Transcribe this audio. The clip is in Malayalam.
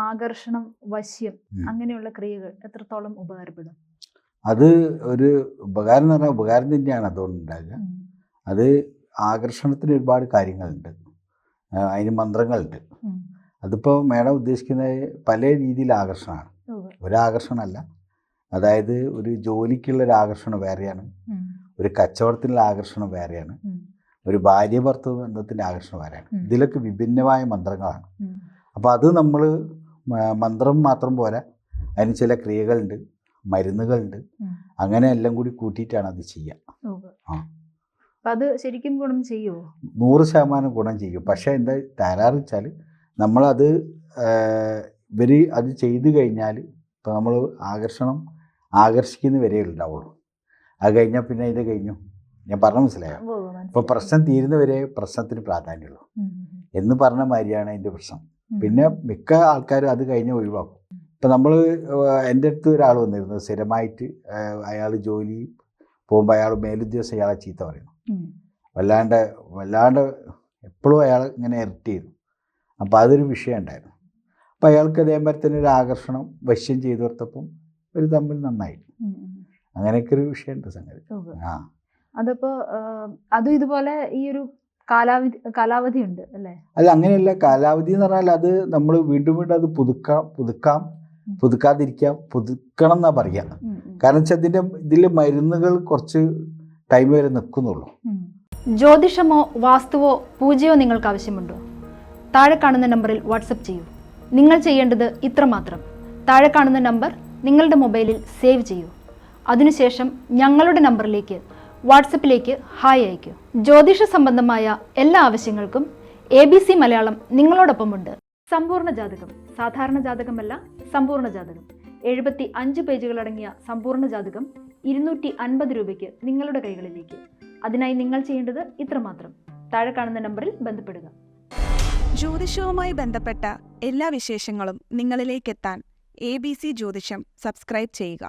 ആകർഷണം, വശ്യം അങ്ങനെയുള്ള ക്രിയകൾ എത്രത്തോളം ഉപകാരപ്പെടും? അത് ഒരു ഉപകാരം എന്ന് പറഞ്ഞാൽ ഉപകാരം തന്നെയാണ് അതുകൊണ്ടുണ്ടാകുക. അത് ആകർഷണത്തിന് ഒരുപാട് കാര്യങ്ങളുണ്ട്, അതിന് മന്ത്രങ്ങളുണ്ട്. അതിപ്പോൾ മേഡം ഉദ്ദേശിക്കുന്നത് പല രീതിയിൽ ആകർഷണമാണ്. ഒരാകർഷണമല്ല, അതായത് ഒരു ജോലിക്കുള്ളൊരു ആകർഷണം വേറെയാണ്, ഒരു കച്ചവടത്തിനുള്ള ആകർഷണം വേറെയാണ്, ഒരു ഭാര്യ ഭർത്തൃ ബന്ധത്തിൻ്റെ ആകർഷണം വേറെയാണ്. ഇതിലൊക്കെ വിഭിന്നമായ മന്ത്രങ്ങളാണ്. അപ്പോൾ അത് നമ്മൾ മന്ത്രം മാത്രം പോരാ, അതിന് ചില ക്രിയകളുണ്ട്, മരുന്നുകളുണ്ട്, അങ്ങനെ എല്ലാം കൂടി കൂട്ടിയിട്ടാണ് അത് ചെയ്യുക. അത് ശരിക്കും ഗുണം ചെയ്യുമോ? 100% ഗുണം ചെയ്യും. പക്ഷേ എന്താ തരാറ് വെച്ചാൽ നമ്മളത് ഇവർ അത് ചെയ്തു കഴിഞ്ഞാൽ, ഇപ്പോൾ നമ്മൾ ആകർഷിക്കുന്ന വരെ ഉണ്ടാവുള്ളൂ. അത് കഴിഞ്ഞാൽ പിന്നെ ഇത് കഴിഞ്ഞു. ഞാൻ പറഞ്ഞ മനസ്സിലായോ? ഇപ്പോൾ പ്രശ്നം തീരുന്നവരെ പ്രശ്നത്തിന് പ്രാധാന്യമുള്ളൂ എന്ന് പറഞ്ഞ മാതിരിയാണ് അതിൻ്റെ പ്രശ്നം. പിന്നെ മിക്ക ആൾക്കാരും അത് കഴിഞ്ഞ് ഒഴിവാക്കും. ഇപ്പം നമ്മൾ എൻ്റെ അടുത്ത് ഒരാൾ വന്നിരുന്നു, സ്ഥിരമായിട്ട് അയാൾ ജോലി പോകുമ്പോൾ അയാൾ മേലുദ്യോഗസ്ഥ അയാളെ ചീത്ത പറയുന്നു, വല്ലാണ്ട് എപ്പോഴും അയാൾ ഇങ്ങനെ ഇറിറ്റ് ചെയ്തു. അപ്പോൾ അതൊരു വിഷയം ഉണ്ടായിരുന്നു. അപ്പോൾ അയാൾക്ക് അതേമാതിരി തന്നെ ഒരു ആകർഷണം വശ്യം ചെയ്തു കൊടുത്തപ്പം ഒരു തമ്മിൽ നന്നായി. അങ്ങനെയൊക്കെ ഒരു വിഷയമുണ്ട് സംഗതി. അതിപ്പോൾ അതും ഇതുപോലെ ഈ ഒരു കാലാവധി ഉണ്ട് അല്ലേ? അല്ല, അങ്ങനെയല്ല. കാലാവധി എന്ന് പറഞ്ഞാൽ അത് നമ്മൾ വീണ്ടും അത് പുതുക്കണം എന്നാ പറയാ. കാരണം വെച്ചാൽ ഇതിൽ മരുന്നുകൾ കുറച്ച് ടൈം വരെ നിൽക്കുന്നുള്ളൂ. ജ്യോതിഷമോ വാസ്തുവോ പൂജയോ നിങ്ങൾക്ക് ആവശ്യമുണ്ടോ? താഴെ കാണുന്ന നമ്പറിൽ വാട്സപ്പ് ചെയ്യൂ. നിങ്ങൾ ചെയ്യേണ്ടത് ഇത്രമാത്രം: താഴെ കാണുന്ന നമ്പർ നിങ്ങളുടെ മൊബൈലിൽ സേവ് ചെയ്യൂ. അതിനുശേഷം ഞങ്ങളുടെ നമ്പറിലേക്ക് വാട്സപ്പിലേക്ക് ഹായ് അയയ്ക്കൂ. ജ്യോതിഷ സംബന്ധമായ എല്ലാ ആവശ്യങ്ങൾക്കും ABC മലയാളം നിങ്ങളോടൊപ്പമുണ്ട്. സമ്പൂർണ്ണ ജാതകം, സാധാരണ ജാതകമല്ല, സമ്പൂർണ്ണ ജാതകം. 75 പേജുകളടങ്ങിയ സമ്പൂർണ്ണ ജാതകം 250 രൂപയ്ക്ക് നിങ്ങളുടെ കൈകളിലേക്ക്. അതിനായി നിങ്ങൾ ചെയ്യേണ്ടത് ഇത്രമാത്രം: താഴെ കാണുന്ന നമ്പറിൽ ബന്ധപ്പെടുക. ജ്യോതിഷവുമായി ബന്ധപ്പെട്ട എല്ലാ വിശേഷങ്ങളും നിങ്ങളിലേക്കെത്താൻ ABC ജ്യോതിഷം സബ്സ്ക്രൈബ് ചെയ്യുക.